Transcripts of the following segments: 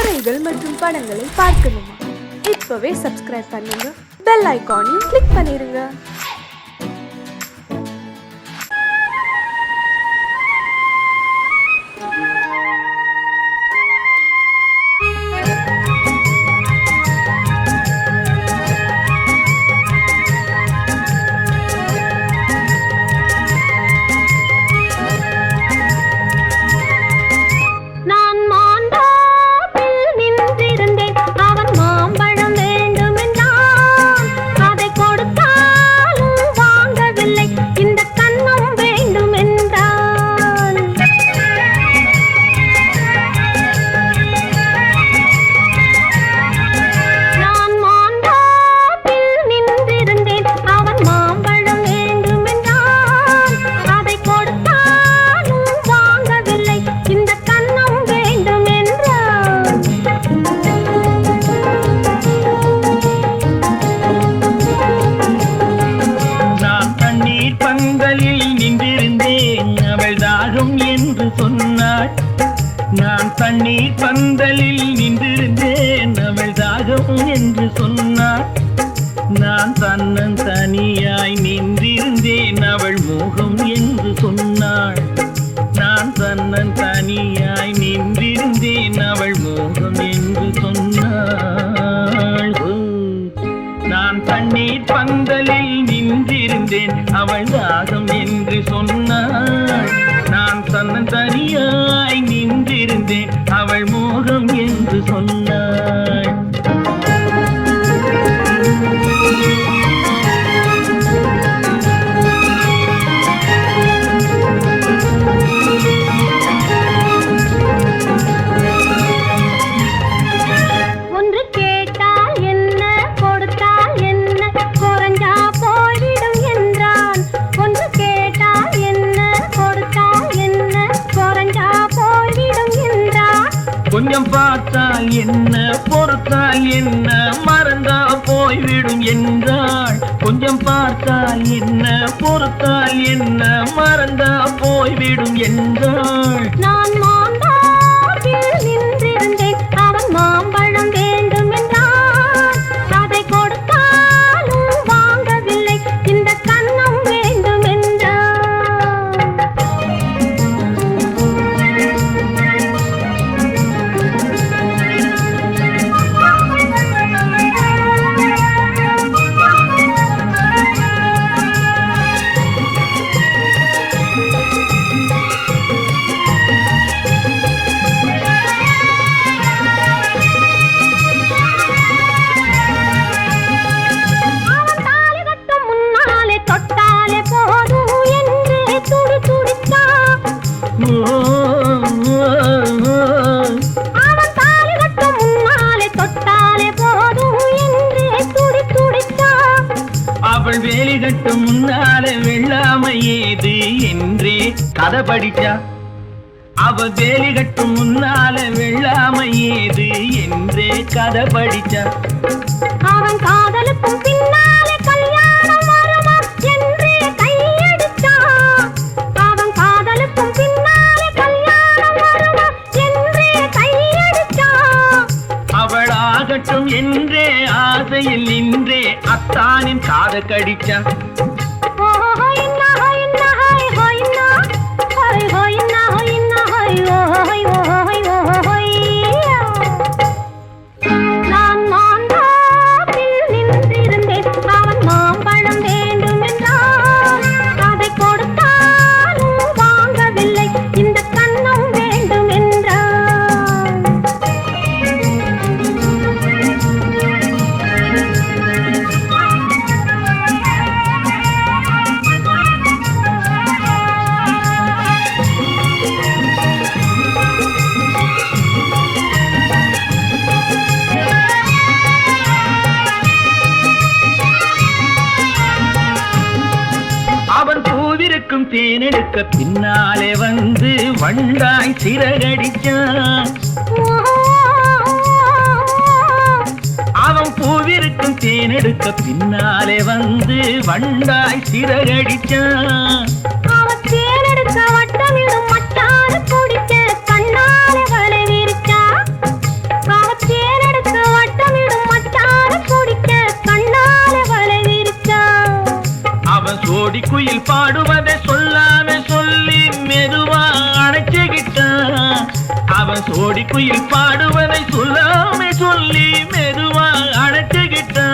கதைகள் மற்றும் படங்களை பார்க்கணுமா? இப்பவே சப்ஸ்கிரைப் பண்ணுங்க, பெல் ஐகானையும் கிளிக் பண்ணிருங்க. நான் தண்ணீர் பந்தலில் நின்றிருந்தேன், அவள் தாகம் என்று சொன்னாள். நான் தன்னன் தனியாய் நின்றிருந்தேன், அவள் மோகம் என்று சொன்னாள். நான் தன்னன் தனியாய் நின்றிருந்தேன், அவள் மோகம் என்று சொன்னாள். நான் தண்ணீர் பந்தலில் நின்றிருந்தேன், அவள் தாகம் என்று சொன்னாள். நான் தன்னன் தனியாய் நின்றிருந்தேன், அவள் மோகம் என்று சொன்னாள். ஒன்று கேட்டால் என்ன, கொடுத்தால் என்ன, குறைஞ்சா போய்விடும் என்றான். ஒன்று கேட்டால் என்ன, கொடுத்தால் என்ன, குறைஞ்சா போய்விடும் என்றான். கொஞ்சம் பார்த்தால் என்ன, பொறுத்தால் என்ன, மறந்தா போய்விடும் என்றாள். கொஞ்சம் பார்த்தால் என்ன, பொறுத்தால் என்ன, மறந்தா போய்விடும் என்றாள். நான் மாந்தாவில் நின்றிருந்தேன், அவன் மாம்பழம் வேண்டும் என்றான். அதை கொடுத்தாலும் வாங்கவில்லை, இந்த கன்னம் வேண்டும் என்றான். அவள் வேலி கட்டும் முன்னாலே வெள்ளாமை ஏது என்றே கதை படிச்சா. அவள் வேலி கட்டும் முன்னாலே வெள்ளாமை ஏது என்றே கதை படிச்சா. அவன் காதலுக்கும் பின்னாலே கல்யாணம் வருமா என்றே கையடிச்சா. அவன் காதலுக்கும் பின்னாலே கல்யாணம் வருமா என்றே கையடிச்சா. அவள் ஆகட்டும் என்றே ஆசையில் நின்றே அத்தானின் காத கடிச்சா. நான் மாந்தாவில் நின்றிருந்தேன், அவன் மாம்பழம் வேண்டும் என்றான். அதை கொடுத்தாலும் வாங்கவில்லை, இந்த கன்னம் வேண்டும் என்றான். அவன் பூவிருக்கும் தேனெடுக்க பின்னாலே வந்து வண்டாய் சிறகடிச்சான். அவன் பூவிருக்கும் தேனெடுக்க பின்னாலே வந்து வண்டாய் சிறகடிச்சான். அவன் தேனெடுக்க வட்டமிடும் மட்டான குடிக்க கண்ணாலே வலை விரிச்சா. பாடுவதை சொல்லாம சொல்லி மெதுவா அணைச்சுக்கிட்டான். அவன் சோடி குயில் பாடுவதை சொல்லாம சொல்லி மெதுவா அணைச்சுக்கிட்டான்.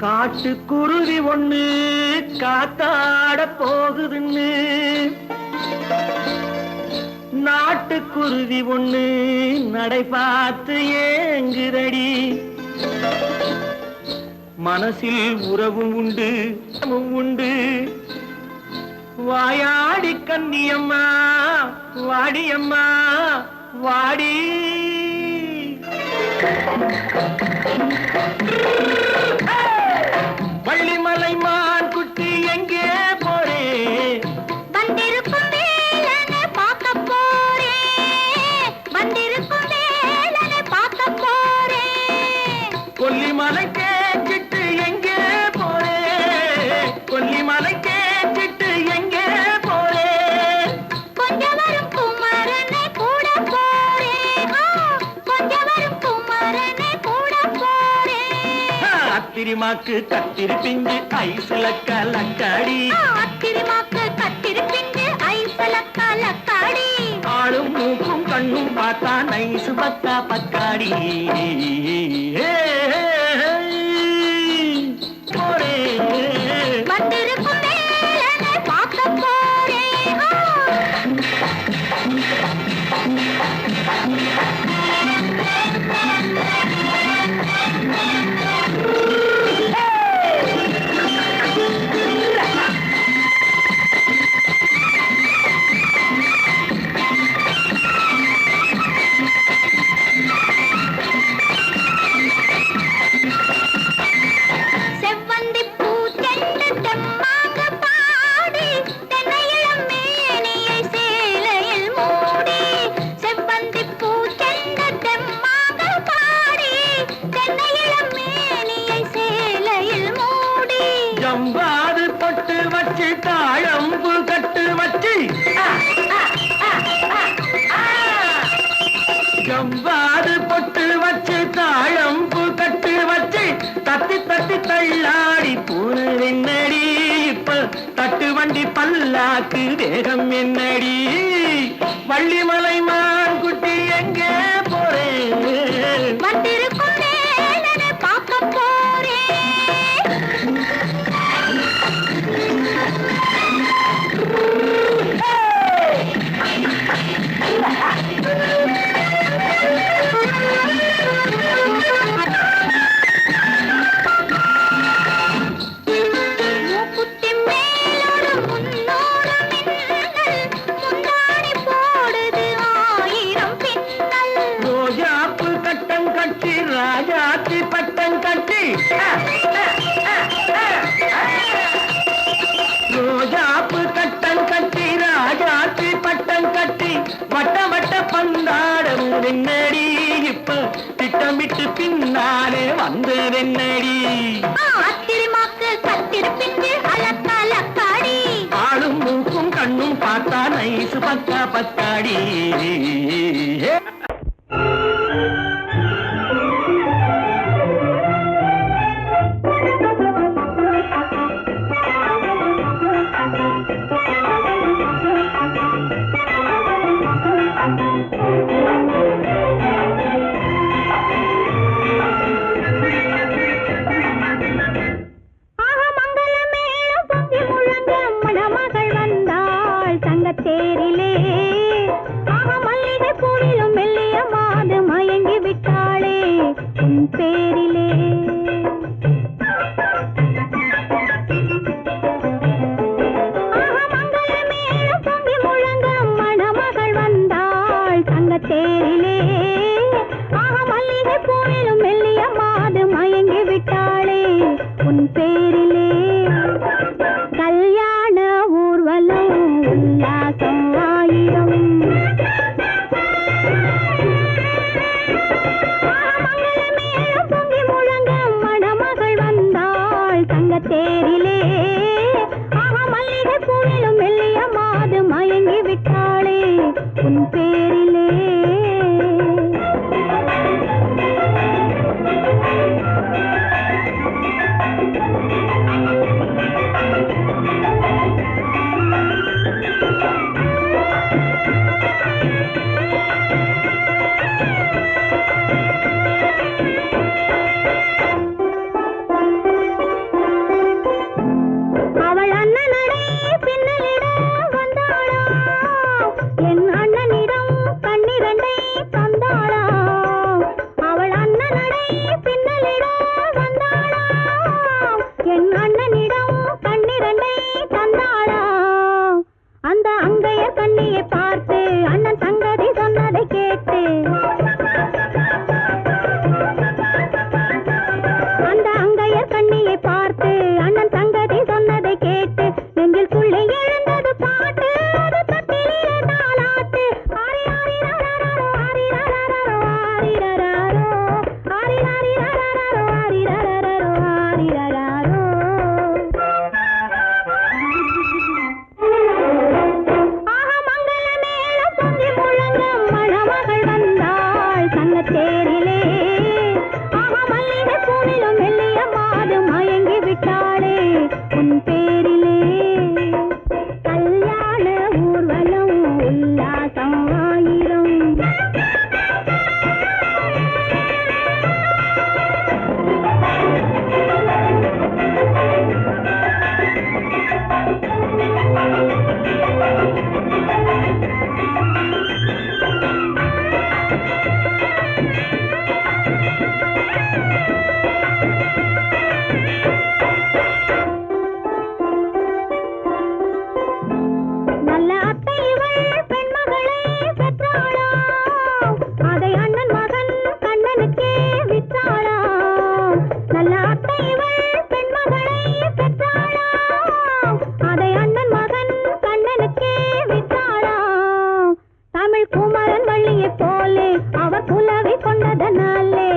காட்டுக்குருவி ஒண்ணு காத்தாட போகுதுன்னு நாட்டுக்குருவி ஒண்ணு நடை பார்த்து ஏங்குதடி. மனசில் உறவும் உண்டு உண்டு. வாயாடி கன்னியம்மா வாடியம்மா வாடி. வள்ளிமலை மான் குட்டி எங்கே போறே? வந்திருக்கும் வேலனை பார்க்க போறேன். வந்திருக்கும் வேலனை பார்க்க போறேன். கொல்லிமலை கேச்சிட்டு எங்கே போறே? கொல்லிமலை கேச்சிட்டு எங்கே போறே? கொஞ்சம் வரும் குமரனை கூட போறேன். கொஞ்சம் வரும் குமரனை கூட போறேன். அத்திரிமாக்கு கத்திரி பிஞ்சு ஐசுல கலக்காடி. அத்திரிமாக்கு கத்திரி பிஞ்சு ஐசுல கலக்காடி. ஆளும் மூக்கும் கண்ணும் பார்த்தா நைசு பக்கா பக்காடி. போரே வந்திருக்கும் வேலனை பார்க்க போறேன். செவ்வந்தி பூச்செண்டு தெம்மாக பாடி தென்னையிளம் மேனியை சேலையில் மூடி. செவ்வந்தி பூச்செண்டு தெம்மாக பாடி தென்னையிளம் மேனியை சேலையில் மூடி. ஜம்பாது பொட்டு வச்சு தாழம்பு கட்டு வச்சு. ஜம்பாது பொட்டு வச்சு தாழம்பு கட்டு வச்சு தட்டி தட்டி தள்ளாடி போனது என்னடி? இப்ப தட்டு வண்டி பல்லாக்கு வேகம் என்னடி? வள்ளிமலை மான் குட்டி எங்கே போறேன்? வந்திருக்கும் வேலனை பார்க்க போறேன். மூக்குத்தி மேலோடு முன்னோடு மின்னல். முந்தாணி போடுது ஆயிரம் பின்னல். ரோஜாப்பு கட்டம் கட்டி ராஜாத்தி பட்டம் கட்டி. ரோஜாப்பு கட்டம் கட்டி ராஜாத்தி பட்டம் கட்டி வட்ட வட்ட பந்தாடம் என்னடி? இப்ப திட்டமிட்டு பின்னாலே வந்து என்னடி? அத்திரிமாக்கு கத்திரி பிஞ்சு அலக்காடி. ஆளும் மூக்கும் கண்ணும் பார்த்தா நைசு பக்கா பக்காடி. மணமகள் வந்தாள் தங்கத்தேரிலே. மல்லிகை பூவிலும் மெல்லிய அந்த அங்கையர் கண்ணியை பார்த்து அண்ணன் சங்கதி சொன்னதை கேட்டு அந்த அங்கையர் கண்ணியை பார்த்து அண்ணன் சங்கதி சொன்னதை கேட்டு நெஞ்சில் துள்ளி எழுந்தது பாட்டு அது தட்டிலே தாலாட்டு ஆரி ஆரி ரரரரோ ஆரி ரரரரோ ஆரி ரரரரோ ஆரி ஆரி ரரரரோ ஆரி ரரரரோ ஆரி ரரரரோ ஆஹா மங்கள மேளம் பொங்கி முழங்கும் மணமகள் வந்தாள் சன்னத்தேரிலே ஆஹா மல்லிகை பூவிலும் மெல்லிய மாது மயங்கி விட்டாளே உன் பேரிலே கல்யாண ஊர்வலம் உல்லாசம் ஆயிரம் நல்ல அத்தை இவள் பெண்மகளை பெற்றாளாம் அதை அண்ணன் மகன் கண்ணனுக்கே விற்றாளாம் நல்ல அத்தை இவள் பெண்மகளை பெற்றாளாம் அதை அண்ணன் மகன் கண்ணனுக்கே விற்றாளாம் தமிழ் குமரன் வள்ளியைப் போலே அவர் புலவி கொண்டதனாலே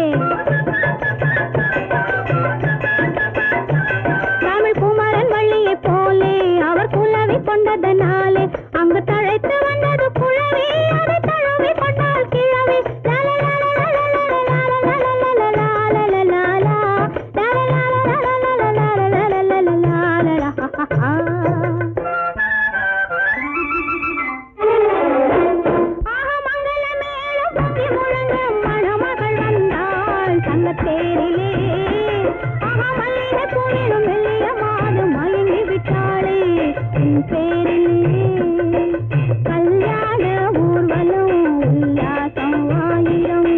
தமிழ் குமரன் வள்ளியைப் போலே அவர் குலவி கொண்டதனாலே அங்கு தழைத்து வந்தது குழவி அதை தழுவி கொண்டால் கிழவி மணமகள் வந்தாள் சங்கத்தேரிலே ஆஹா மல்லிகை பூவிலும் மெல்லிய மாது மயங்கி விட்டாளே உன் பேரிலே கல்யாண ஊர்வலம் உல்லாசம் ஆயிரம்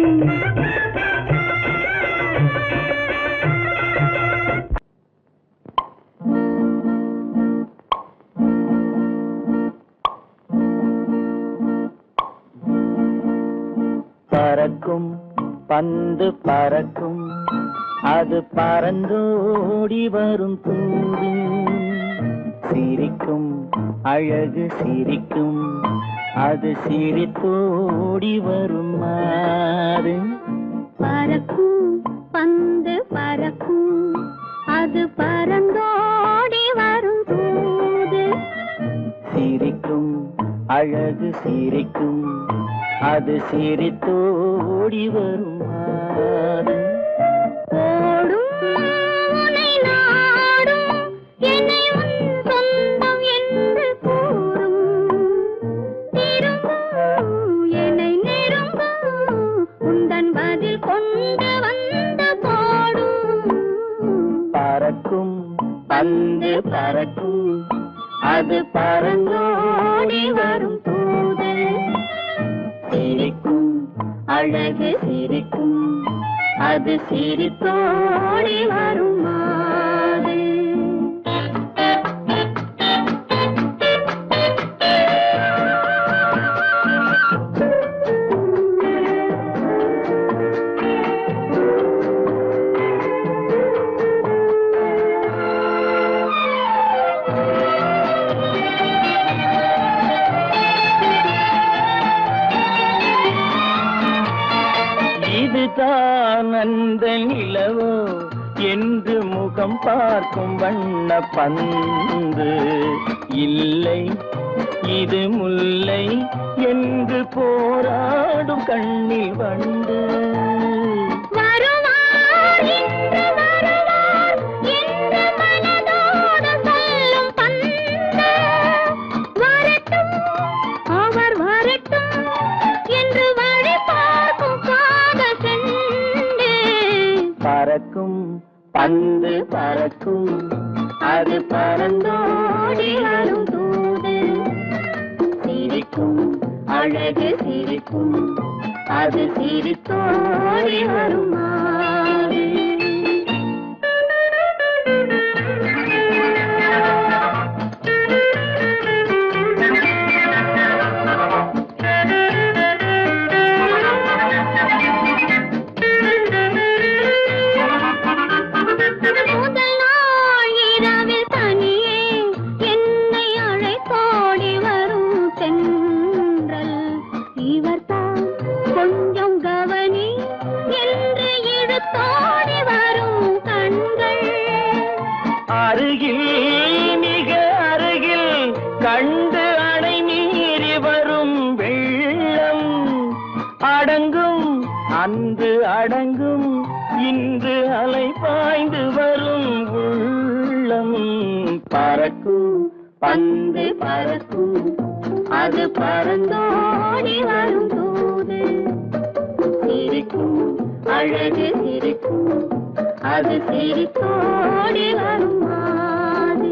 பறக்கும் பந்து பறக்கும் அது பறந்தோடி வரும் தூது சிரிக்கும் அழகு சிரிக்கும் அது சிரித்தோடி வரும் மாறு பறக்கும் பந்து பறக்கும் அது பறந்தோடி வரும் தூது சிரிக்கும் அழகு சிரிக்கும் அது சிரித்தோடி வரும் மாறு ஓடும் உன்னை நாடும் என்னை உன் சொந்தம் என்று கூறும் திரும்பும் என்னை நெருங்கும் உந்தன் பதில் கொண்டு வந்து போடும் பறக்கும் பந்து பறக்கும் அது பறந்தோடி வரும் தூது சிரிக்கும் அழகு சிரிக்கும் அது சிரித்தோடி வரும் மாது இதுதான் அந்த நிலவோ என்று முகம் பார்க்கும் வண்ண பந்து இல்லை இது முல்லை என்று போராடும் கண்ணில் வண்டு வருவார் இன்று வருவார் என்று மனதோடு சொல்லும் பந்து வரட்டும் அவர் வரட்டும் என்று வழி பார்க்கும் காதல் செண்டு பறக்கும் பந்து பறக்கும் அது பறந்தோடி வரும் தூது சிரிக்கும் அழகு சிரிக்கும் அது சிரித்தோடி வரும் மாறு அருகில் மிக அருகில் கண்டு அணை மீறி வரும் வெள்ளம் அடங்கும் அன்று அடங்கும் இன்று அலை பாய்ந்து வரும் உள்ளம் பறக்கும் பந்து பறக்கும் அது பறந்தோடி வரும் தூது சிரிக்கும் அழகு சிரிக்கும் அது சிரித்தோடி வரும் மாது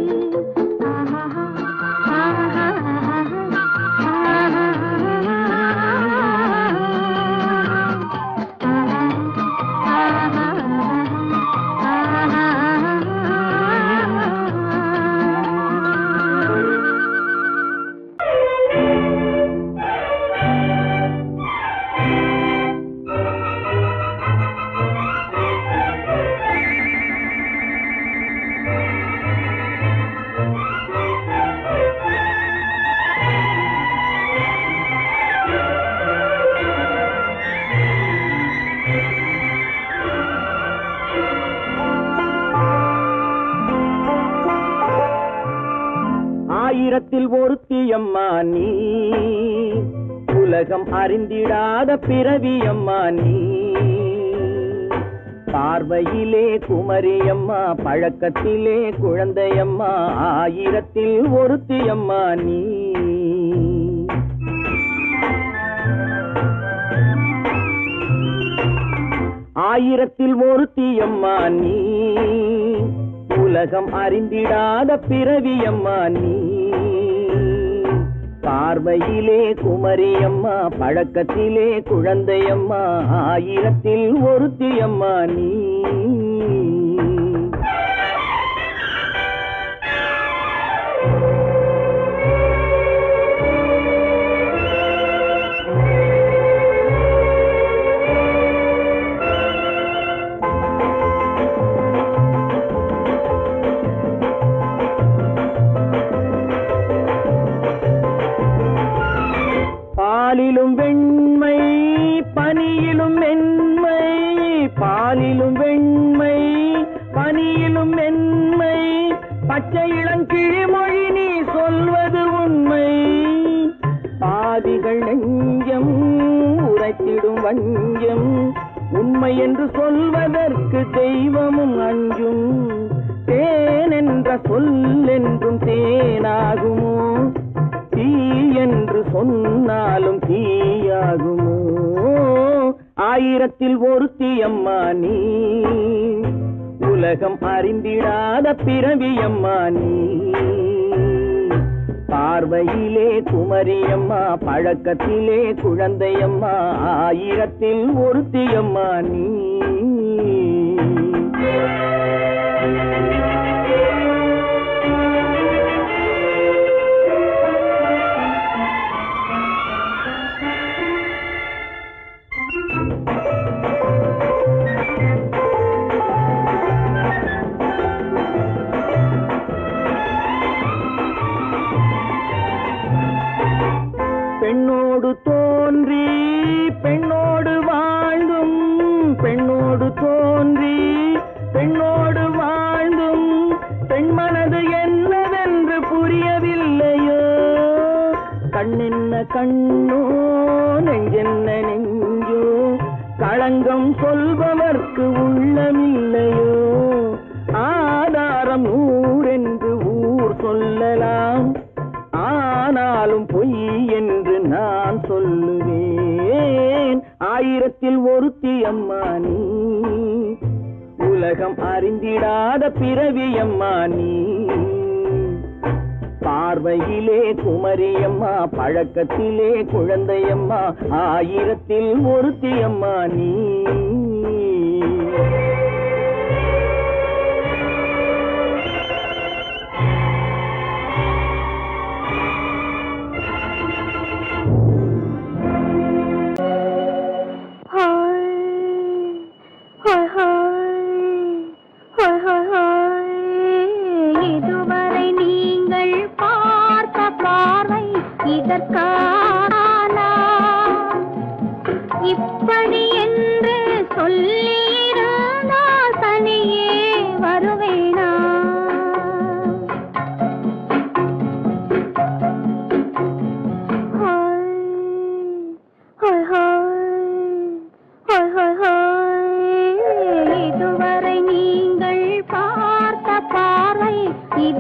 ஆயிரத்தில் ஒருத்தியம்மா நீ உலகம் அறிந்திடாத பிறவியம்மா நீ பார்வையிலே குமரியம்மா பழக்கத்திலே குழந்தையம்மா ஆயிரத்தில் ஒருத்தியம்மா நீ ஆயிரத்தில் ஒருத்தியம்மா நீ உலகம் அறிந்திடாத பிறவியம்மா நீ பார்வையிலே குமரியம்மா பழக்கத்திலே குழந்தையம்மா ஆயிரத்தில் ஒருத்தியம்மா நீ பாலிலும் வெண்மை பனியிலும் மென்மை பாலிலும் வெண்மை பனியிலும் மென்மை பச்சை இளங்கிழிமொழி நீ சொல்வது உண்மை பாதிகள் நெஞ்சம் உரைத்திடும் வஞ்சம் உண்மை என்று சொல்வதற்கு தெய்வமும் அஞ்சும் தேன் என்ற சொல் என்றும் தேனாகுமோ தீ என்று சொன்னாலும் தீயாகுமோ ஆயிரத்தில் ஒருத்தியம்மா நீ உலகம் அறிந்திடாத பிறவியம்மா நீ பார்வையிலே குமரியம்மா பழக்கத்திலே குழந்தையம்மா ஆயிரத்தில் ஒருத்தியம்மா நீ பெண்ணோடு தோன்றி பெண்ணோடு வாழ்ந்தும் பெண்ணோடு தோன்றி பெண்ணோடு வாழ்ந்தும் பெண்மனது என்னவென்று புரியவில்லையோ கண்ணென்ன கண்ணோ நெஞ்சென்ன நெஞ்சோ களங்கம் சொல்பவர்க்கு உள்ளமில்லையோ ஆதாரம் ஊரென்று ஊர் சொல்லலாம் ஆனாலும் பொய் என்று நான் சொல்லுவேன் ஆயிரத்தில் ஒருத்தியம்மா நீ உலகம் அறிந்திடாத பிறவியம்மா நீ பார்வையிலே குமரியம்மா பழக்கத்திலே குழந்தையம்மா ஆயிரத்தில் ஒருத்தியம்மா நீ இதுவரை நீங்கள் பார்த்த பார்வை இதற்கானா இப்படி என்று சொல்லியிருந்தால் தனியே வருவேனா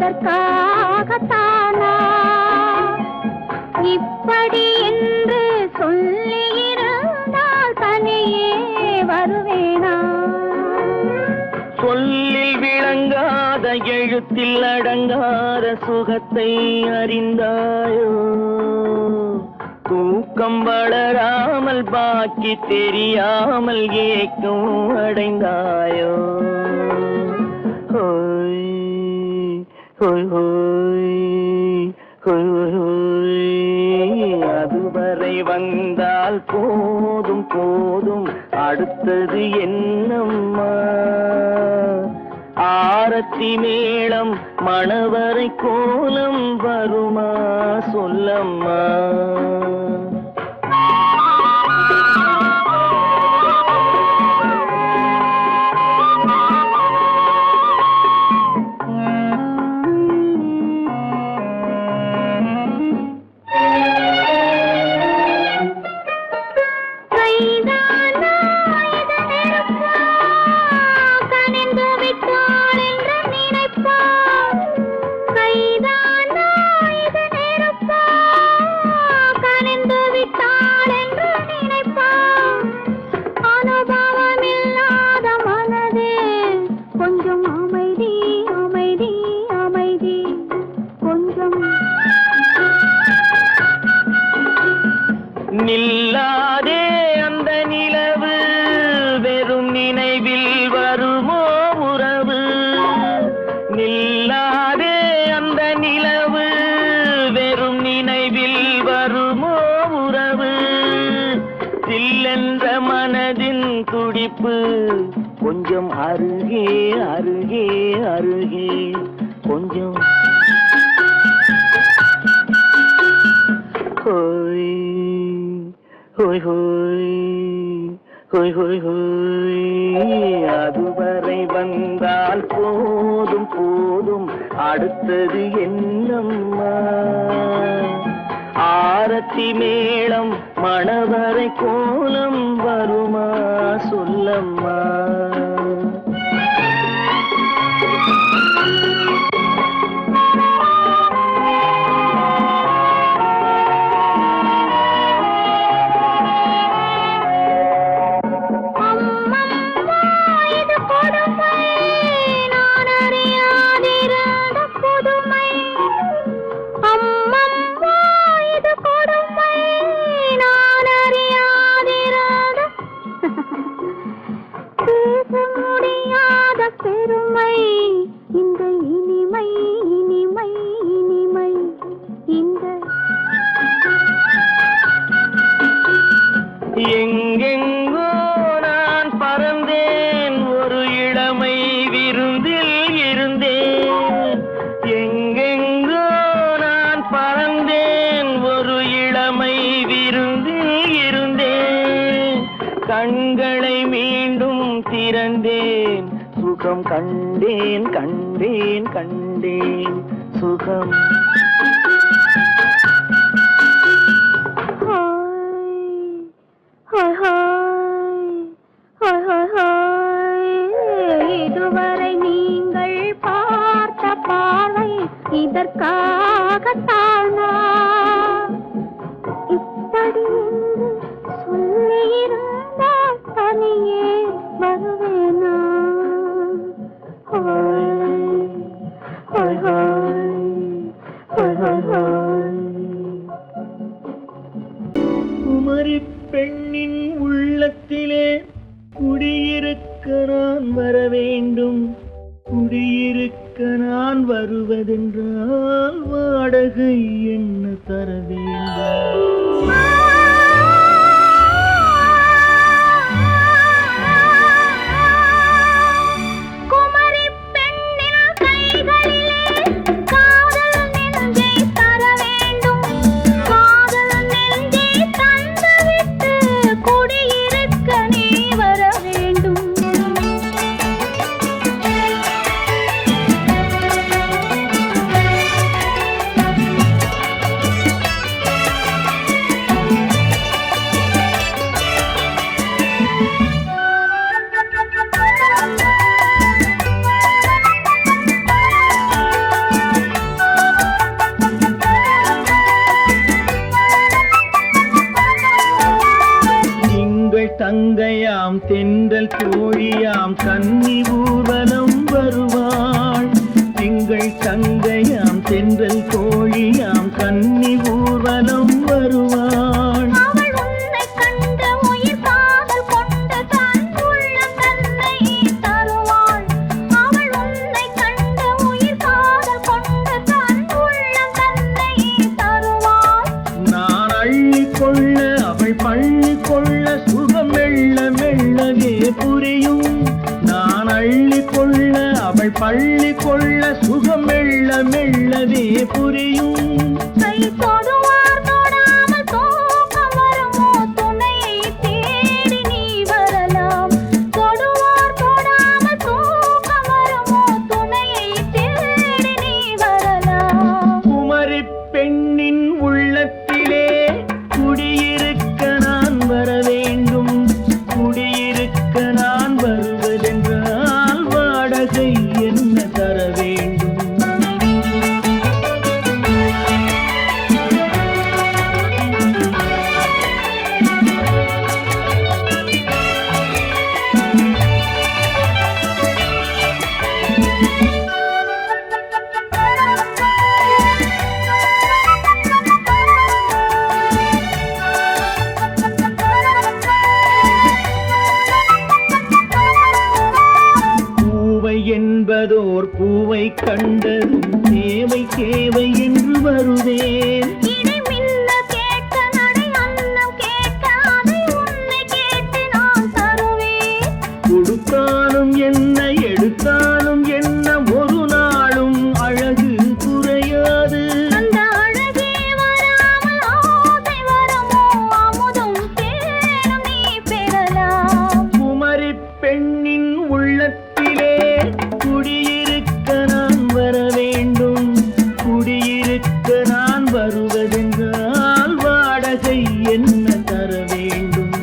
இதற்காகத்தானா இப்படி என்று சொல்லியிருந்தால் தனியே வருவேனா சொல்லில் விளங்காத எழுத்தில் அடங்காத சுகத்தை அறிந்தாயோ தூக்கம் வளராமல் பாக்கி தெரியாமல் ஏக்கம் அடைந்தாயோ ஹோய் ஹோய் ஹோய் ஹோய் ஹோய் அதுவரை வந்தால் போதும் போதும் அடுத்தது என்னம்மா ஆரத்தி மேளம் மணவரை கோலம் வருமா சொல்லம்மா நில்லாதே அந்த நிலவு வெறும் நினைவில் வருமோ உறவு நில்லாதே அந்த நிலவு வெறும் நினைவில் வருமோ உறவு சில்லென்ற மனதின் துடிப்பு கொஞ்சம் அருகே அருகே அருகே கொஞ்சம் ஹோய் ஹோய் ஹோய் ஹோய் ஹோய் ஹோய் அதுவரை வந்தால் போதும் போதும் அடுத்தது என்னம்மா ஆரத்தி மேளம் மணவரை கோலம் வருமா சொல்லம்மா பெருமை இந்த இனிமை இனிமை இனிமை இந்த எங்கெங்கோ நான் பறந்தேன் ஒரு இளமை விருந்தில் இருந்தேன் எங்கெங்கோ நான் பறந்தேன் ஒரு இளமை விருந்தில் இருந்தேன் கண்களை மீண்டும் திறந்தேன் சுகம் கண்டேன் கண்டேன் கண்டேன் சுகம் இதுவரை நீங்கள் பார்த்த பார்வை இதற்காகத்தானா இப்படி என்று சொல்லியிருந்தால் தனியே வருவேனா குமரி பெண்ணின் உள்ளத்திலே குடியிருக்க நான் வர வேண்டும் குடியிருக்க நான் வருவதென்றால் வாடகை என்ன தர வேண்டும் தென்றல் தோழியாம் கன்னி ஊர்வலம் வருவாள். அவள் உன்னை கண்டு உயிர் காதல் கொண்டு தன் உள்ளம் தன்னை தருவாள். அவள் உன்னை கண்டு உயிர் காதல் கொண்டு தன் உள்ளம் தன்னை தருவாள். நான் அள்ளி கொள்ள அவள் பள்ளி கொள்ள சுகம் மெல்ல மெல்லவே புரியும். நான் அள்ளி கொள்ள அவள் பள்ளி கொள்ள சுகம் மெல்ல மெல்லவே புரியும். கை தொடுவார் தொடாமல் தூக்கம் வருமோ துணையை தேடி நீ வரலாம். தொடுவார் தொடாமல் தூக்கம் வருமோ துணையை தேடி நீ வரலாம். குமரி பெண்ணின் உள்ளத்திலே குடியிருக்க நான் வர வேண்டும். குடியிருக்க நான் வருவதென்றால் வாடகை என்ன தர வேண்டும். பூவை என்பதோர் பூவை கண்டதும் தேவை தேவை என்று வருவேன். இடி மின்ன கேட்க நடை அன்னம் கேட்க அதை உன்னை கேட்டு நான் தருவேன். கொடுத்தாலும் என்ன எடுத்தாலும் என்ன ஒரு நாளும் அழகு குறையாது. அந்த அழகே வராமல் ஆசை வருமோ அமுதும் தேனும் நீ பெறலாம். குமரி பெண்ணின் உள்ளத்திலே குடியிருக்க நான் வர வேண்டும். குடியிருக்க நான் வருவதென்றால் வாடகை என்ன தர வேண்டும்.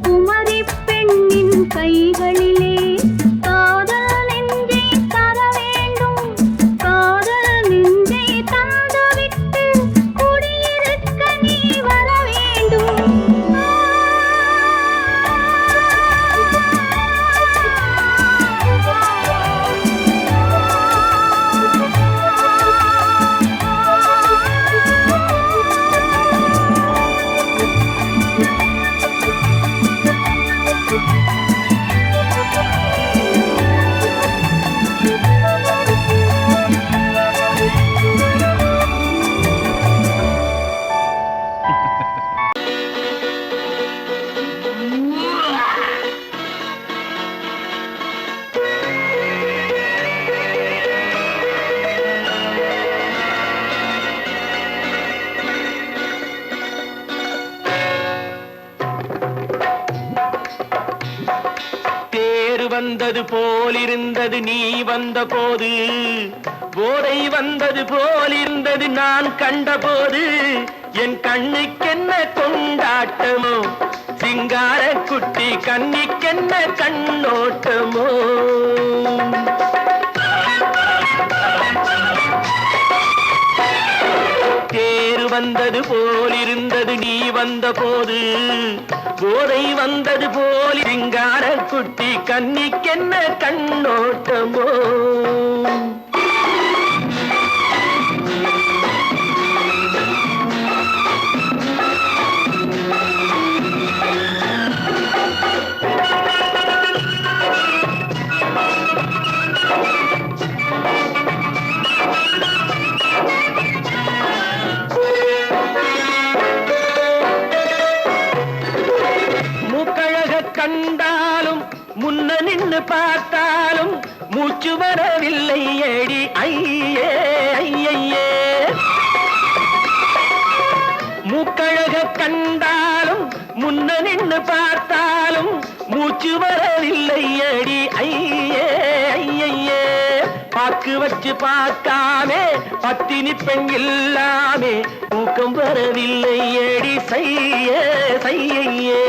குமரி பெண்ணின் கைகளிலே காதல் நெஞ்சை தர வேண்டும். காதல் நெஞ்சை தந்துவிட்டு குடியிருக்க நீ வர வேண்டும். தேர் வந்தது போலிருந்தது நீ வந்த போது. போதை வந்தது போலிருந்தது நான் கண்டபோது. என் கண்ணுக்கென்ன கொண்டாட்டமோ சிங்கார குட்டி கண்ணிக்கென்ன கண்ணோட்டமோ. தேர் வந்தது போலிருந்தது நீ வந்த போது. போதை வந்தது போல் சிங்கார குட்டி கண்ணிக்கென்ன கண்ணோட்டமோ. கண்டாலும் முன்ன நின்னு பார்த்தாலும் மூச்சு வரவில்லை ஏடி ஐயே ஐயே. மூக்கழக கண்டாலும் முன்ன நின்னு பார்த்தாலும் மூச்சு வரவில்லை ஏடி ஐயே ஐயே. பாக்கு வச்சு பார்க்காமே பத்தினி பெண் இல்லாமே தூக்கம் வரவில்லை ஏடி செய்ய செய்யே.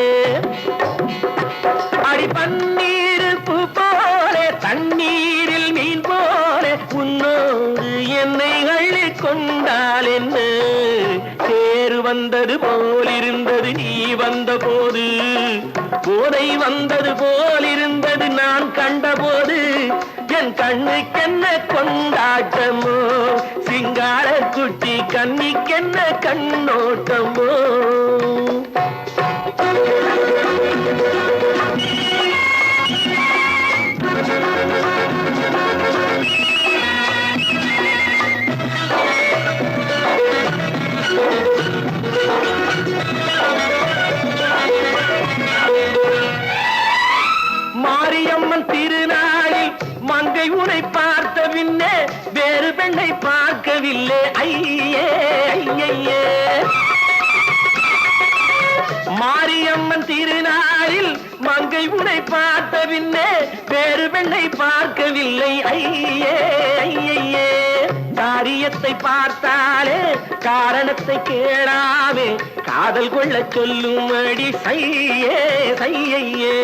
அடி பன்னீர் பூ போல தண்ணீரில் மீன் போல உன்னோடு என்னை அள்ளி கொண்டால் என்ன. தேர் வந்தது போலிருந்தது நீ வந்த போது. போதை வந்தது போலிருந்தது நான் கண்டபோது. என் கண்ணுக்கென்ன கொண்டாட்டமோ சிங்கார குட்டி கன்னிக்கென்ன கண்ணோட்டமோ மாரியம்மன் திருநாளில் மங்கை உனை பார்த்த பின்னே வேறு பெண்ணை பார்க்கவில்லை ஐயே ஐயே. மாரியம்மன் திருநாளில் மங்கை உனை பார்த்த பின்னே வேறு பெண்ணை பார்க்கவில்லை ஐயே ஐயே. காரியத்தை பார்த்தாலே காரணத்தை கேளாமே காதல் கொள்ள சொல்லும்படி சையே சையே.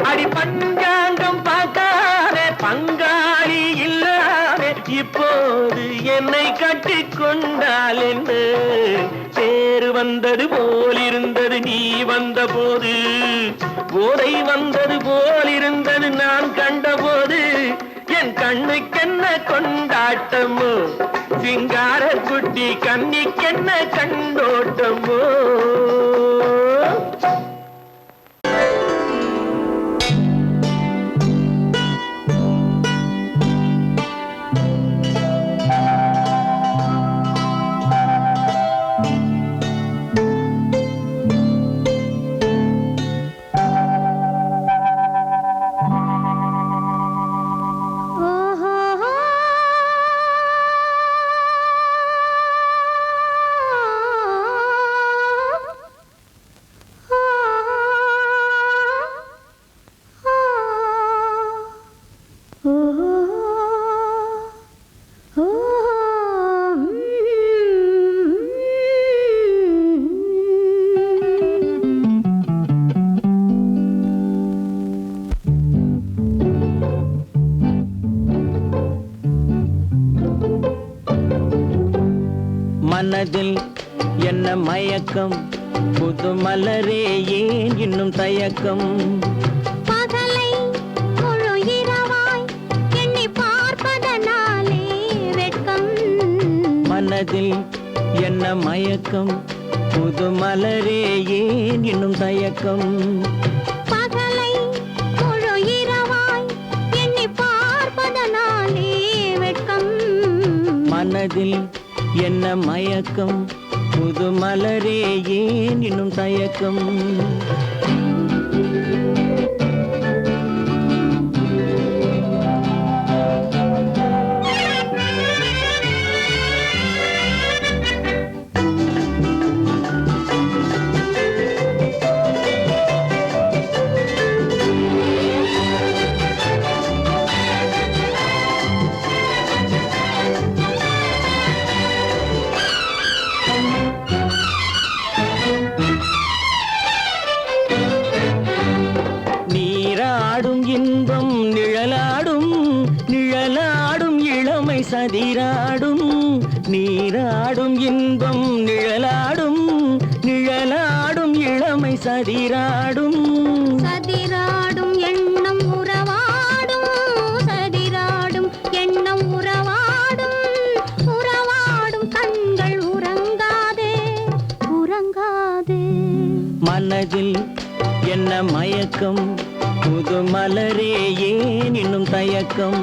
அடி பஞ்சாங்கம் பார்க்காதே பங்காளி இல்லாமே இப்போது என்னை கட்டிக் கொண்டால் என்ன பேரு வந்தது போலிருந்தது நீ வந்த போது போதை வந்தது போலிருந்தது நான் கண்டபோது என் கண்ணுக்கென்ன கொண்டாட்டமோ சிங்கார குட்டி கன்னிக்கென்ன கண்டோட்டமோ. மனதில் என்ன மயக்கம் புது மலரே ஏன் இன்னும் தயக்கம் பகலை முழு இரவாய் எண்ணி பார்ப்பதனாலே வெட்கம் மனதில் என்ன மயக்கம் புது மலரே ஏன் இன்னும் தயக்கம் பகலை முழு இரவாய் எண்ணி பார்ப்பதனாலே வெட்கம் மனதில் என்ன மயக்கம் புது மலரே ஏன் இன்னும் தயக்கம் இன்பம் நிழலாடும் நிழலாடும் இளமை சதிராடும் நீராடும் இன்பம் நிழலாடும் நிழலாடும் இளமை சதிராடும் சதிராடும் எண்ணம் உறவாடும் சதிராடும் எண்ணம் உறவாடும் உறவாடும் கண்கள் உறங்காதே உறங்காதே மனதில் என்ன மயக்கம் புது மலரே ஏன் இன்னும் தயக்கம்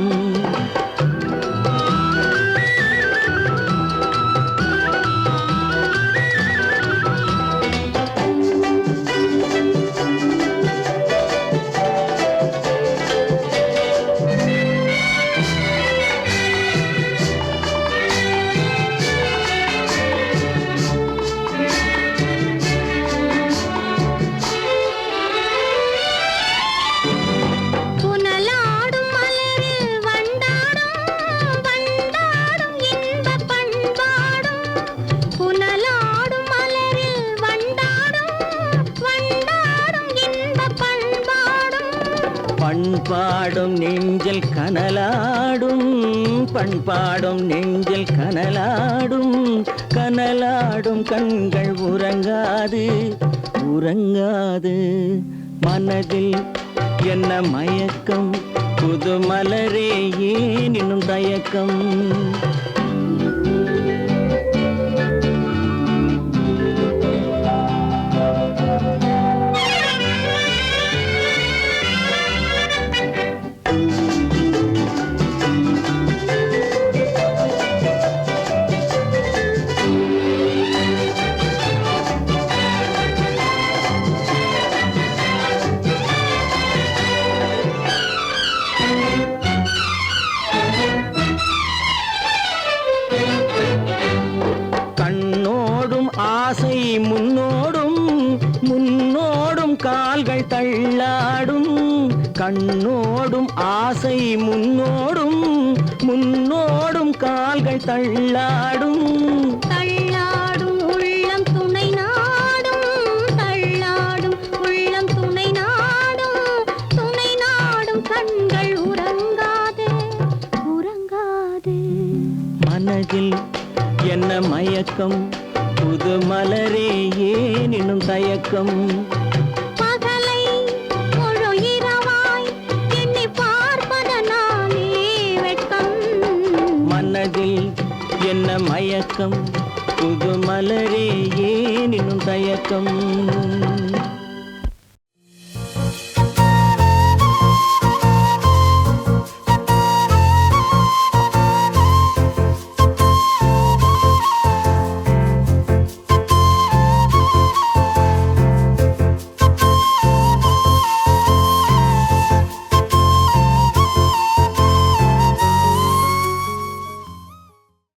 பண்பாடும் நெஞ்சில் கனலாடும் பண்பாடும் நெஞ்சில் கனலாடும் கனலாடும் கண்கள் உறங்காது உறங்காது மனதில் என்ன மயக்கம் புது மலரே ஏன் இன்னும் தயக்கம் கால்கள் தள்ளாடும் கண்ணோடும் ஆசை முன்னோடும் முன்னோடும் கால்கள் தள்ளாடும் தள்ளாடும் உள்ளம் துணை நாடும் தள்ளாடும் உள்ளம் துணை நாடும் கண்கள் உறங்காதே உறங்காதே மனதில் என்ன மயக்கம் புது மலரே ஏனினும் தயக்கம் பகலை முழு இரவாய் எண்ணி பார்ப்பதனாலே வெட்கம் மனதில் என்ன மயக்கம் புது மலரே ஏனினும் தயக்கம்